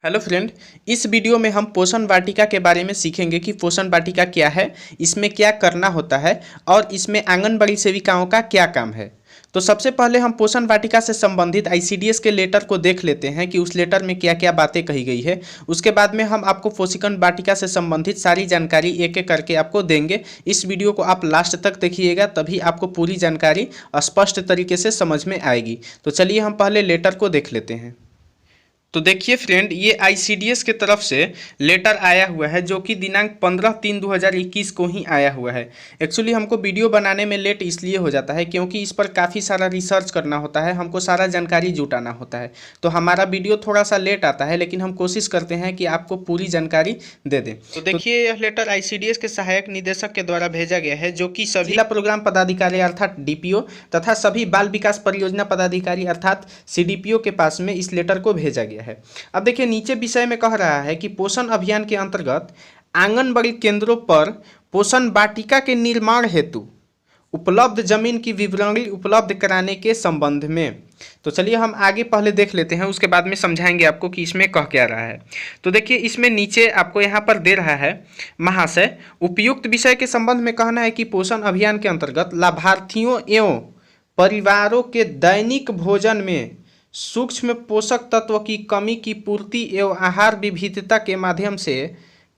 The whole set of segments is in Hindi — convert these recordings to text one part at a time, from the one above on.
Hello friend. इस वीडियो में हम पोषण वाटिका के बारे में सीखेंगे कि पोषण वाटिका क्या है, इसमें क्या करना होता है और इसमें आंगनबाड़ी सेविकाओं का क्या काम है। तो सबसे पहले हम पोषण वाटिका से संबंधित आईसीडीएस के लेटर को देख लेते हैं कि उस लेटर में क्या क्या बातें कही गई है। उसके बाद में हम आपको पोषण वाटिका से संबंधित सारी जानकारी एक एक करके आपको देंगे। इस वीडियो को आप लास्ट तक देखिएगा, तभी आपको पूरी जानकारी स्पष्ट तरीके से समझ में आएगी। तो चलिए हम पहले लेटर को देख लेते हैं। तो देखिए फ्रेंड, ये आईसीडीएस के तरफ से लेटर आया हुआ है जो कि दिनांक 15/3/2021 को ही आया हुआ है। एक्चुअली हमको वीडियो बनाने में लेट इसलिए हो जाता है क्योंकि इस पर काफ़ी सारा रिसर्च करना होता है, हमको सारा जानकारी जुटाना होता है। तो हमारा वीडियो थोड़ा सा लेट आता है, लेकिन हम कोशिश करते हैं कि आपको पूरी जानकारी दे दें। तो देखिए, यह लेटर आईसीडीएस के सहायक निदेशक के द्वारा भेजा गया है, जो कि सभी जिला प्रोग्राम पदाधिकारी अर्थात डीपीओ तथा सभी बाल विकास परियोजना पदाधिकारी अर्थात सीडीपीओ के पास में इस लेटर को भेजा गया है। अब देखिए, नीचे विषय में कह रहा है कि पोषण अभियान के अंतर्गत आंगनबाड़ी केंद्रों पर पोषण वाटिका के निर्माण हेतु उपलब्ध जमीन की विवरणी उपलब्ध कराने के संबंध में। तो चलिए हम आगे पहले देख लेते हैं, उसके बाद में समझाएंगे आपको कि इसमें कह क्या रहा है। तो देखिए, इसमें नीचे आपको यहाँ पर दे रहा है, महाशय उपयुक्त विषय के संबंध में कहना है कि पोषण अभियान के अंतर्गत लाभार्थियों एवं परिवारों के दैनिक भोजन में सूक्ष्म पोषक तत्व की कमी की पूर्ति एवं आहार विविधता के माध्यम से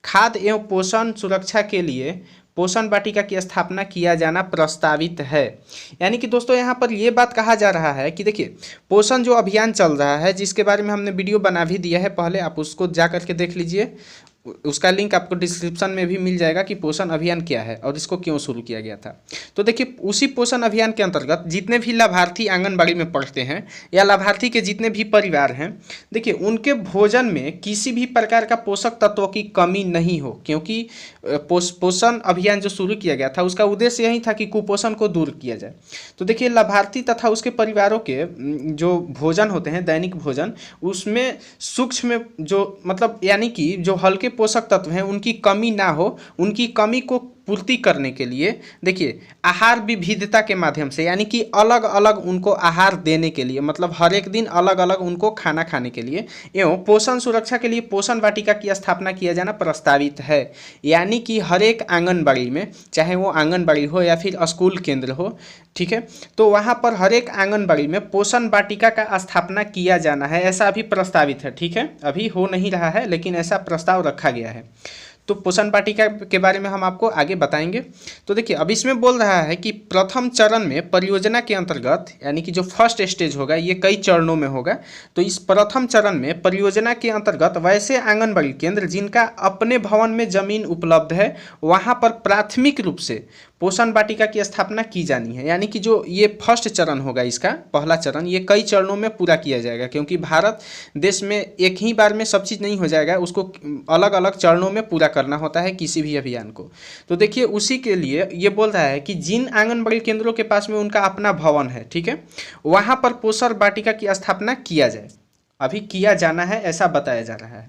खाद्य एवं पोषण सुरक्षा के लिए पोषण वाटिका की स्थापना किया जाना प्रस्तावित है। यानी कि दोस्तों, यहाँ पर ये बात कहा जा रहा है कि देखिए, पोषण जो अभियान चल रहा है, जिसके बारे में हमने वीडियो बना भी दिया है, पहले आप उसको जा करके देख लीजिए। उसका लिंक आपको डिस्क्रिप्शन में भी मिल जाएगा कि पोषण अभियान क्या है और इसको क्यों शुरू किया गया था। तो देखिए, उसी पोषण अभियान के अंतर्गत जितने भी लाभार्थी आंगनबाड़ी में पढ़ते हैं या लाभार्थी के जितने भी परिवार हैं, देखिए उनके भोजन में किसी भी प्रकार का पोषक तत्वों की कमी नहीं हो, क्योंकि पोषण अभियान जो शुरू किया गया था उसका उद्देश्य यही था कि कुपोषण को दूर किया जाए। तो देखिए, लाभार्थी तथा उसके परिवारों के जो भोजन होते हैं, दैनिक भोजन, उसमें सूक्ष्म जो मतलब यानी कि जो हल्के पोषक तत्व हैं उनकी कमी ना हो, उनकी कमी को पूर्ति करने के लिए देखिए आहार विविधता के माध्यम से, यानी कि अलग अलग उनको आहार देने के लिए, मतलब हर एक दिन अलग अलग उनको खाना खाने के लिए एवं पोषण सुरक्षा के लिए पोषण वाटिका की स्थापना किया जाना प्रस्तावित है। यानी कि हर एक आंगनबाड़ी में, चाहे वो आंगनबाड़ी हो या फिर स्कूल केंद्र हो, ठीक है, तो वहाँ पर हर एक आंगनबाड़ी में पोषण वाटिका का स्थापना किया जाना है, ऐसा अभी प्रस्तावित है। ठीक है, अभी हो नहीं रहा है, लेकिन ऐसा प्रस्ताव रखा गया है। तो पोषण वाटिका के बारे में हम आपको आगे बताएंगे। तो देखिए, अब इसमें बोल रहा है कि प्रथम चरण में परियोजना के अंतर्गत, यानी कि जो फर्स्ट स्टेज होगा, ये कई चरणों में होगा। तो इस प्रथम चरण में परियोजना के अंतर्गत वैसे आंगनबाड़ी केंद्र जिनका अपने भवन में जमीन उपलब्ध है, वहाँ पर प्राथमिक रूप से पोषण वाटिका की स्थापना की जानी है। यानी कि जो ये फर्स्ट चरण होगा, इसका पहला चरण, ये कई चरणों में पूरा किया जाएगा, क्योंकि भारत देश में एक ही बार में सब चीज़ नहीं हो जाएगा, उसको अलग अलग चरणों में पूरा करना होता है किसी भी अभियान को। तो देखिए, उसी के लिए ये बोल रहा है कि जिन आंगनबाड़ी केंद्रों के पास में उनका अपना भवन है, ठीक है, वहाँ पर पोषण वाटिका की स्थापना किया जाए, अभी किया जाना है, ऐसा बताया जा रहा है।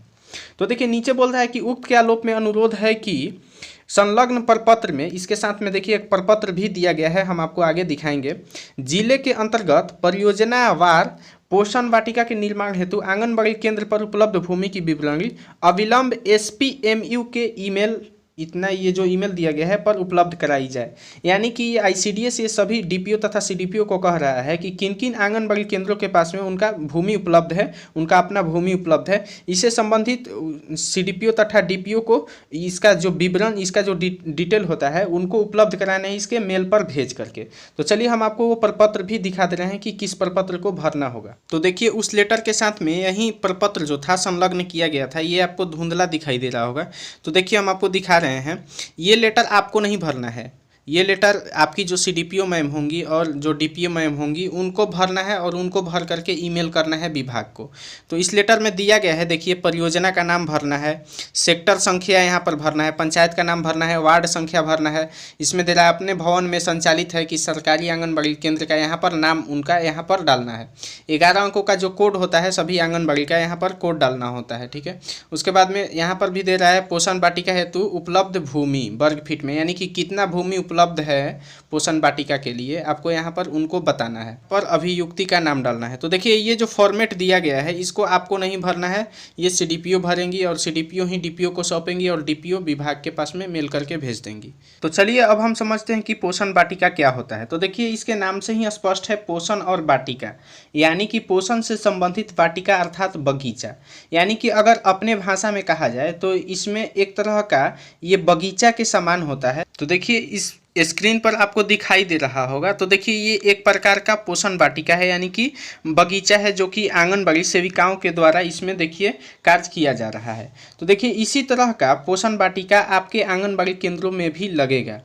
तो देखिए, नीचे बोल रहा है कि उक्त के आलोक में अनुरोध है कि संलग्न प्रपत्र में, इसके साथ में देखिए एक प्रपत्र भी दिया गया है, हम आपको आगे दिखाएंगे। जिले के अंतर्गत परियोजनावार पोषण वाटिका के निर्माण हेतु आंगनबाड़ी केंद्र पर उपलब्ध भूमि की विवरणी अविलंब एसपीएमयू के ईमेल, इतना ये जो ईमेल दिया गया है, पर उपलब्ध कराई जाए। यानी कि ये आईसीडीएस ये सभी डीपीओ तथा सीडीपीओ को कह रहा है कि किन किन आंगनबाड़ी केंद्रों के पास में उनका भूमि उपलब्ध है, उनका अपना भूमि उपलब्ध है, इससे संबंधित सीडीपीओ तथा डीपीओ को इसका जो विवरण, इसका जो डिटेल होता है, उनको उपलब्ध कराना है इसके मेल पर भेज करके। तो चलिए हम आपको वो प्रपत्र भी दिखा दे रहे हैं कि किस प्रपत्र को भरना होगा। तो देखिए, उस लेटर के साथ में यही प्रपत्र जो था संलग्न किया गया था, ये आपको धुंधला दिखाई दे रहा होगा। तो देखिए, हम आपको दिखा रहे हैं, ये लेटर आपको नहीं भरना है, ये लेटर आपकी जो सीडीपीओ मैम होंगी और जो डीपीओ मैम होंगी उनको भरना है, और उनको भर करके ईमेल करना है विभाग को। तो इस लेटर में दिया गया है, देखिए, परियोजना का नाम भरना है, सेक्टर संख्या यहाँ पर भरना है, पंचायत का नाम भरना है, वार्ड संख्या भरना है। इसमें दे रहा है अपने भवन में संचालित है कि सरकारी आंगनबाड़ी केंद्र का, यहाँ पर नाम उनका यहाँ पर डालना है। 11 अंकों का जो कोड होता है सभी आंगनबाड़ी का, यहाँ पर कोड डालना होता है। ठीक है, उसके बाद में यहाँ पर भी दे रहा है पोषण वाटिका हेतु उपलब्ध भूमि वर्ग फीट में, यानी कि कितना भूमि उपलब्ध उपलब्ध है पोषण वाटिका के लिए, आपको यहाँ पर उनको बताना है, पर अभियुक्ति का नाम डालना है। तो देखिए ये जो फॉर्मेट दिया गया है इसको आपको नहीं भरना है, ये सीडीपीओ भरेंगी और सीडीपीओ ही डीपीओ को सौंपेंगी और डीपीओ विभाग के पास में मेल करके भेज देंगी। तो चलिए अब हम समझते हैं कि पोषण वाटिका क्या होता है। तो देखिए इसके नाम से ही स्पष्ट है, पोषण और वाटिका, यानी कि पोषण से संबंधित वाटिका अर्थात बगीचा, यानी कि अगर अपने भाषा में कहा जाए तो इसमें एक तरह का ये बगीचा के समान होता है। तो देखिए इस स्क्रीन पर आपको दिखाई दे रहा होगा, तो देखिए ये एक प्रकार का पोषण वाटिका है, यानी कि बगीचा है जो कि आंगनबाड़ी सेविकाओं के द्वारा इसमें देखिए कार्य किया जा रहा है। तो देखिए इसी तरह का पोषण वाटिका आपके आंगनबाड़ी केंद्रों में भी लगेगा।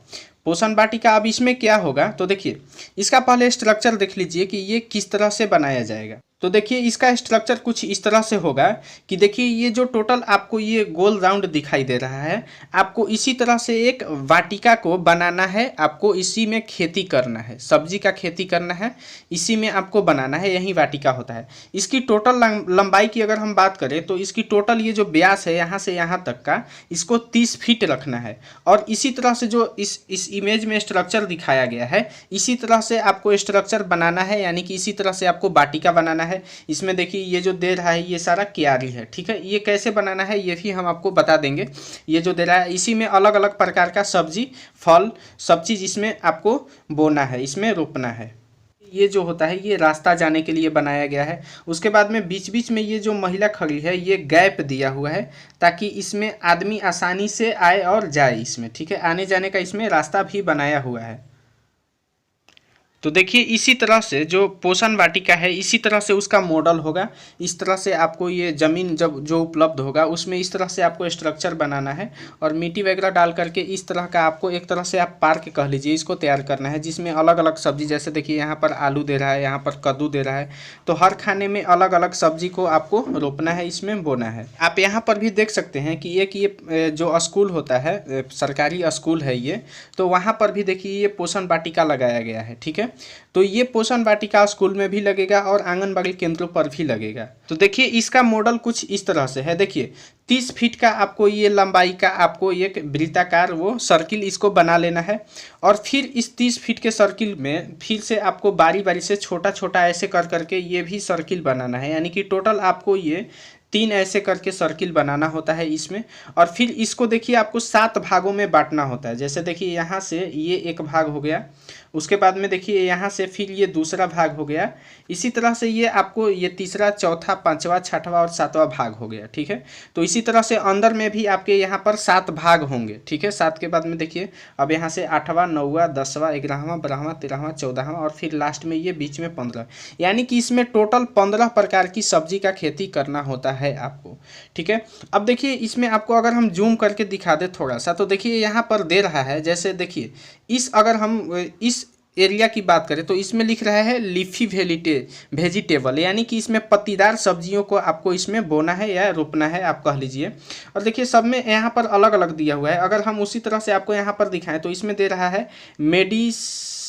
पोषण वाटिका अब इसमें क्या होगा, तो देखिए इसका पहले स्ट्रक्चर देख लीजिए कि ये किस तरह से बनाया जाएगा। तो देखिए इसका स्ट्रक्चर कुछ इस तरह से होगा कि देखिए ये जो टोटल आपको ये गोल राउंड दिखाई दे रहा है, आपको इसी तरह से एक वाटिका को बनाना है, आपको इसी में खेती करना है, सब्जी का खेती करना है, इसी में आपको बनाना है, यही वाटिका होता है। इसकी टोटल लंबाई की अगर हम बात करें तो इसकी टोटल ये जो व्यास है यहाँ से यहाँ तक का, इसको 30 फीट रखना है। और इसी तरह से जो इस इमेज में स्ट्रक्चर दिखाया गया है, इसी तरह से आपको स्ट्रक्चर बनाना है, यानी कि इसी तरह से आपको वाटिका बनाना है। इसमें देखिए ये जो दे रहा है ये सारा क्यारी है, ठीक है। ये कैसे बनाना है ये भी हम आपको बता देंगे। ये जो दे रहा है इसी में अलग अलग प्रकार का सब्जी फल सब चीज़ इसमें आपको बोना है, इसमें रोपना है। ये जो होता है ये रास्ता जाने के लिए बनाया गया है। उसके बाद में बीच बीच में ये जो महिला खड़ी है ये गैप दिया हुआ है ताकि इसमें आदमी आसानी से आए और जाए इसमें, ठीक है। आने जाने का इसमें रास्ता भी बनाया हुआ है। तो देखिए इसी तरह से जो पोषण वाटिका है इसी तरह से उसका मॉडल होगा। इस तरह से आपको ये ज़मीन जब जो उपलब्ध होगा उसमें इस तरह से आपको स्ट्रक्चर बनाना है और मिट्टी वगैरह डाल करके इस तरह का आपको एक तरह से आप पार्क कह लीजिए इसको तैयार करना है, जिसमें अलग अलग सब्जी, जैसे देखिए यहाँ पर आलू दे रहा है, यहाँ पर कद्दू दे रहा है, तो हर खाने में अलग अलग सब्जी को आपको रोपना है, इसमें बोना है। आप यहाँ पर भी देख सकते हैं कि एक ये जो स्कूल होता है, सरकारी स्कूल है ये, तो वहाँ पर भी देखिए ये पोषण वाटिका लगाया गया है, ठीक है। तो ये पोषण वाटिका स्कूल में भी लगेगा और आंगनबाड़ी केंद्रों पर भी लगेगा। तो देखिए इसका मॉडल कुछ इस तरह से है। देखिए 30 फीट का आपको ये लंबाई का आपको एक वृत्ताकार वो सर्किल इसको बना लेना है और फिर इस 30 फीट के सर्किल में फिर से आपको बारी बारी से छोटा छोटा ऐसे कर करके ये भी सर्किल बनाना है, यानी कि टोटल आपको ये 3 ऐसे करके सर्किल बनाना होता है इसमें। और फिर इसको देखिए आपको 7 भागों में बांटना होता है। जैसे देखिए यहाँ से ये एक भाग हो गया, उसके बाद में देखिए यहाँ से फिर ये दूसरा भाग हो गया, इसी तरह से ये आपको ये तीसरा, चौथा, पांचवा, छठवां और सातवां भाग हो गया, ठीक है। तो इसी तरह से अंदर में भी आपके यहाँ पर 7 भाग होंगे, ठीक है। 7 के बाद में देखिए अब यहाँ से 8वां, 9वां, 10वां, 11वां, 12वां, 13वां, 14वां और फिर लास्ट में ये बीच में 15, यानी कि इसमें टोटल 15 प्रकार की सब्जी का खेती करना होता है आपको, ठीक है। अब देखिए इसमें आपको अगर हम जूम करके दिखा दे थोड़ा सा, तो देखिए यहाँ पर दे रहा है, जैसे देखिए इस अगर हम इस एरिया की बात करें तो इसमें लिख रहा है लीफी वेजिटेबल, यानी कि इसमें पत्तीदार सब्जियों को आपको इसमें बोना है या रोपना है, आप कह लीजिए। और देखिए सब में यहाँ पर अलग अलग दिया हुआ है। अगर हम उसी तरह से आपको यहाँ पर दिखाएं तो इसमें दे रहा है मेडिसिनियल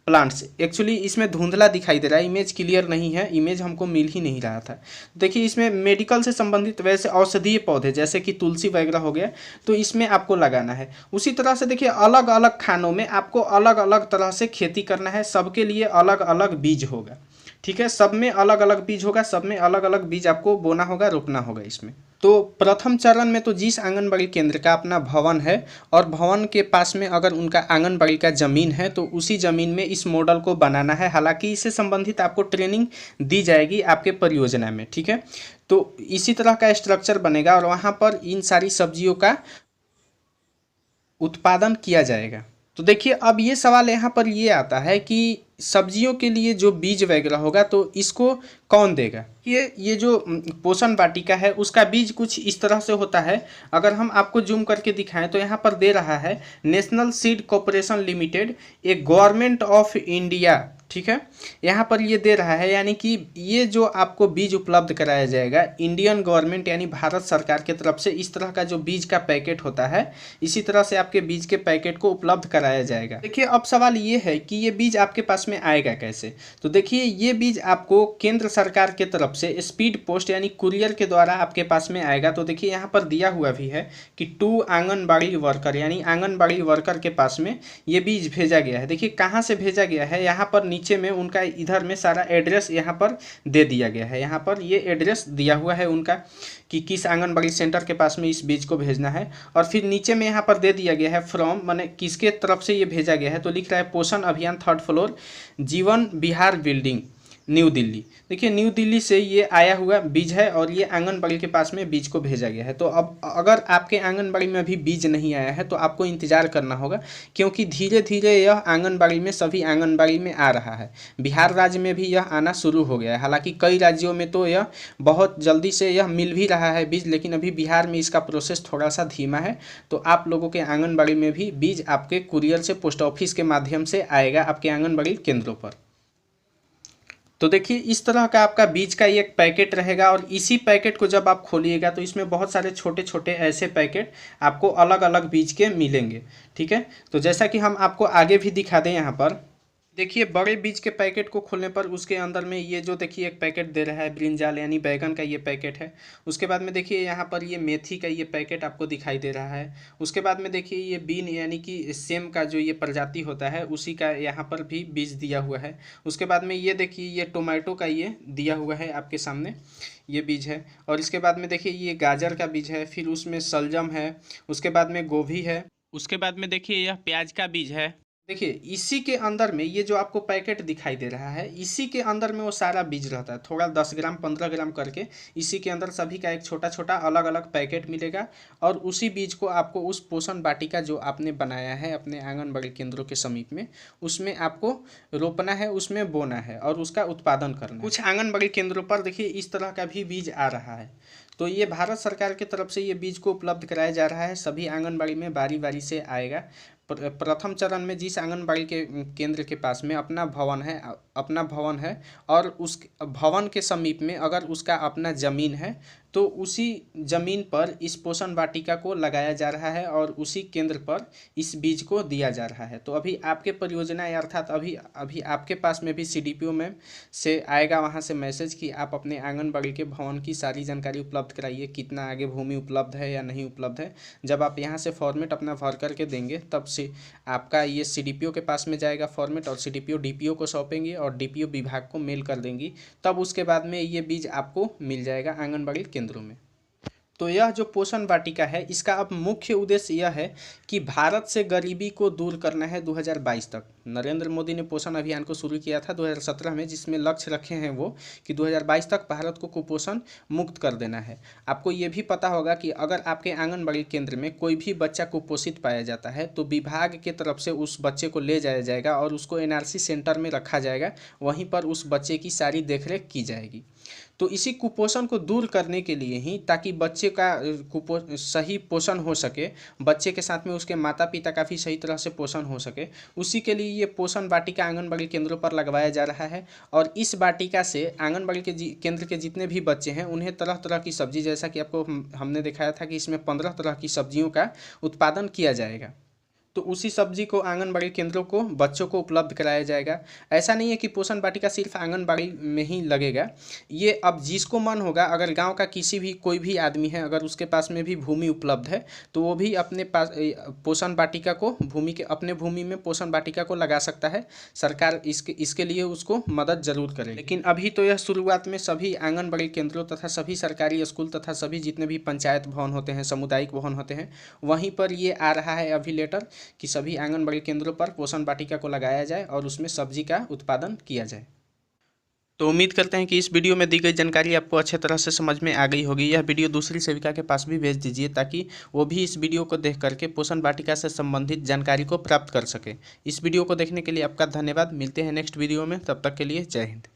प्लांट्स। एक्चुअली इसमें धुंधला दिखाई दे रहा है, इमेज क्लियर नहीं है, इमेज हमको मिल ही नहीं रहा था। देखिए इसमें मेडिकल से संबंधित वैसे औषधीय पौधे जैसे कि तुलसी वगैरह हो गया, तो इसमें आपको लगाना है। उसी तरह से देखिए अलग अलग खानों में आपको अलग अलग तरह से खेती करना है, सबके लिए अलग अलग बीज होगा, ठीक है। सब में अलग अलग बीज होगा, सब में अलग अलग बीज आपको बोना होगा, रोपना होगा इसमें। तो प्रथम चरण में तो जिस आंगनबाड़ी केंद्र का अपना भवन है और भवन के पास में अगर उनका आंगनबाड़ी का ज़मीन है तो उसी ज़मीन में इस मॉडल को बनाना है। हालांकि इससे संबंधित आपको ट्रेनिंग दी जाएगी आपके परियोजना में, ठीक है। तो इसी तरह का स्ट्रक्चर बनेगा और वहाँ पर इन सारी सब्जियों का उत्पादन किया जाएगा। तो देखिए अब ये सवाल यहाँ पर ये आता है कि सब्जियों के लिए जो बीज वगैरह होगा तो इसको कौन देगा। ये जो पोषण वाटिका है उसका बीज कुछ इस तरह से होता है। अगर हम आपको जूम करके दिखाएं तो यहाँ पर दे रहा है नेशनल सीड कॉर्पोरेशन लिमिटेड, एक गवर्नमेंट ऑफ इंडिया ठीक है, यहाँ पर ये दे रहा है, यानी कि ये जो आपको बीज उपलब्ध कराया जाएगा इंडियन गवर्नमेंट यानी भारत सरकार की तरफ से, इस तरह का जो बीज का पैकेट होता है इसी तरह से आपके बीज के पैकेट को उपलब्ध कराया जाएगा। देखिए अब सवाल ये है कि ये बीज आपके पास में आएगा कैसे। तो देखिए ये बीज आपको केंद्र सरकार के तरफ से स्पीड पोस्ट यानी कुरियर के द्वारा आपके पास में आएगा। तो देखिए यहाँ पर दिया हुआ भी है कि 2 आंगनबाड़ी वर्कर यानी आंगनबाड़ी वर्कर के पास में ये बीज भेजा गया है। देखिए कहाँ से भेजा गया है, यहाँ पर नीचे में उनका इधर में सारा एड्रेस यहाँ पर दे दिया गया है। यहाँ पर ये एड्रेस दिया हुआ है उनका कि किस आंगनबाड़ी सेंटर के पास में इस बीज को भेजना है, और फिर नीचे में यहाँ पर दे दिया गया है फ्रॉम, माने किसके तरफ से ये भेजा गया है। तो लिख रहा है पोषण अभियान 3rd फ्लोर जीवन विहार बिल्डिंग न्यू दिल्ली। देखिए न्यू दिल्ली से ये आया हुआ बीज है और ये आंगनबाड़ी के पास में बीज को भेजा गया है। तो अब अगर आपके आंगनबाड़ी में अभी बीज नहीं आया है तो आपको इंतज़ार करना होगा, क्योंकि धीरे धीरे यह आंगनबाड़ी में सभी आंगनबाड़ी में आ रहा है। बिहार राज्य में भी यह आना शुरू हो गया है, हालांकि कई राज्यों में तो यह बहुत जल्दी से यह मिल भी रहा है बीज, लेकिन अभी बिहार में इसका प्रोसेस थोड़ा सा धीमा है। तो आप लोगों के आंगनबाड़ी में भी बीज आपके कुरियर से पोस्ट ऑफिस के माध्यम से आएगा आपके आंगनबाड़ी केंद्रों पर। तो देखिए इस तरह का आपका बीज का एक पैकेट रहेगा, और इसी पैकेट को जब आप खोलिएगा तो इसमें बहुत सारे छोटे छोटे ऐसे पैकेट आपको अलग अलग बीज के मिलेंगे। ठीक है, तो जैसा कि हम आपको आगे भी दिखा दें, यहाँ पर देखिए बड़े बीज के पैकेट को खोलने पर उसके अंदर में ये जो देखिए एक पैकेट दे रहा है ब्रिंजाल यानी बैगन का ये पैकेट है। उसके बाद में देखिए यहाँ पर ये मेथी का ये पैकेट आपको दिखाई दे रहा है। उसके बाद में देखिए ये बीन यानी कि सेम का जो ये प्रजाति होता है उसी का यहाँ पर भी बीज दिया हुआ है। उसके बाद में ये देखिए ये टोमेटो का ये दिया हुआ है आपके सामने, ये बीज है। और इसके बाद में देखिए ये गाजर का बीज है, फिर उसमें शलजम है, उसके बाद में गोभी है, उसके बाद में देखिए यह प्याज का बीज है। देखिए इसी के अंदर में ये जो आपको पैकेट दिखाई दे रहा है इसी के अंदर में वो सारा बीज रहता है, थोड़ा 10 ग्राम 15 ग्राम करके इसी के अंदर सभी का एक छोटा छोटा अलग अलग पैकेट मिलेगा। और उसी बीज को आपको उस पोषण वाटिका जो आपने बनाया है अपने आंगनबाड़ी केंद्रों के समीप में, उसमें आपको रोपना है, उसमें बोना है और उसका उत्पादन करना। कुछ आंगनबाड़ी केंद्रों पर देखिए इस तरह का भी बीज आ रहा है। तो ये भारत सरकार की तरफ से ये बीज को उपलब्ध कराया जा रहा है, सभी आंगनबाड़ी में बारी बारी से आएगा। प्रथम चरण में जिस आंगनबाड़ी के केंद्र के पास में अपना भवन है और उस भवन के समीप में अगर उसका अपना ज़मीन है तो उसी ज़मीन पर इस पोषण वाटिका को लगाया जा रहा है और उसी केंद्र पर इस बीज को दिया जा रहा है। तो अभी आपके परियोजना अर्थात अभी आपके पास में भी CDPO में से आएगा वहाँ से मैसेज कि आप अपने आंगनबाड़ी के भवन की सारी जानकारी उपलब्ध कराइए, कितना आगे भूमि उपलब्ध है या नहीं उपलब्ध है। जब आप यहाँ से फॉर्मेट अपना भर करके देंगे तब से आपका ये CDPO के पास में जाएगा फॉर्मेट, और CDPO DPO को सौंपेंगे और DPO विभाग को मेल कर देंगी। तब उसके बाद में ये बीज आपको मिल जाएगा आंगनबाड़ी केंद्रों में। तो यह जो पोषण वाटिका है इसका अब मुख्य उद्देश्य यह है कि भारत से गरीबी को दूर करना है 2022 तक। नरेंद्र मोदी ने पोषण अभियान को शुरू किया था 2017 में, जिसमें लक्ष्य रखे हैं वो कि 2022 तक भारत को कुपोषण मुक्त कर देना है। आपको ये भी पता होगा कि अगर आपके आंगनबाड़ी केंद्र में कोई भी बच्चा कुपोषित पाया जाता है तो विभाग के तरफ से उस बच्चे को ले जाया जाएगा और उसको NRC सेंटर में रखा जाएगा, वहीं पर उस बच्चे की सारी देखरेख की जाएगी। तो इसी कुपोषण को दूर करने के लिए ही, ताकि बच्चे का सही पोषण हो सके, बच्चे के साथ में उसके माता पिता का भी सही तरह से पोषण हो सके, उसी के लिए ये पोषण वाटिका आंगनबाड़ी केंद्रों पर लगवाया जा रहा है। और इस वाटिका से आंगनबाड़ी के केंद्र के जितने भी बच्चे हैं उन्हें तरह तरह की सब्जी, जैसा कि आपको हमने दिखाया था कि इसमें 15 तरह की सब्जियों का उत्पादन किया जाएगा। तो उसी सब्जी को आंगनबाड़ी केंद्रों को बच्चों को उपलब्ध कराया जाएगा। ऐसा नहीं है कि पोषण वाटिका सिर्फ आंगनबाड़ी में ही लगेगा, ये अब जिसको मन होगा, अगर गांव का किसी भी कोई भी आदमी है, अगर उसके पास में भी भूमि उपलब्ध है तो वो भी अपने पास पोषण वाटिका को अपने भूमि में पोषण वाटिका को लगा सकता है। सरकार इसके लिए उसको मदद जरूर करे। लेकिन अभी तो यह शुरुआत में सभी आंगनबाड़ी केंद्रों तथा सभी सरकारी स्कूल तथा सभी जितने भी पंचायत भवन होते हैं, सामुदायिक भवन होते हैं, वहीं पर ये आ रहा है अभी लेटर कि सभी आंगनबाड़ी केंद्रों पर पोषण वाटिका को लगाया जाए और उसमें सब्जी का उत्पादन किया जाए। तो उम्मीद करते हैं कि इस वीडियो में दी गई जानकारी आपको अच्छे तरह से समझ में आ गई होगी। यह वीडियो दूसरी सेविका के पास भी भेज दीजिए ताकि वो भी इस वीडियो को देख करके पोषण वाटिका से संबंधित जानकारी को प्राप्त कर सके। इस वीडियो को देखने के लिए आपका धन्यवाद। मिलते हैं नेक्स्ट वीडियो में, तब तक के लिए जय हिंद।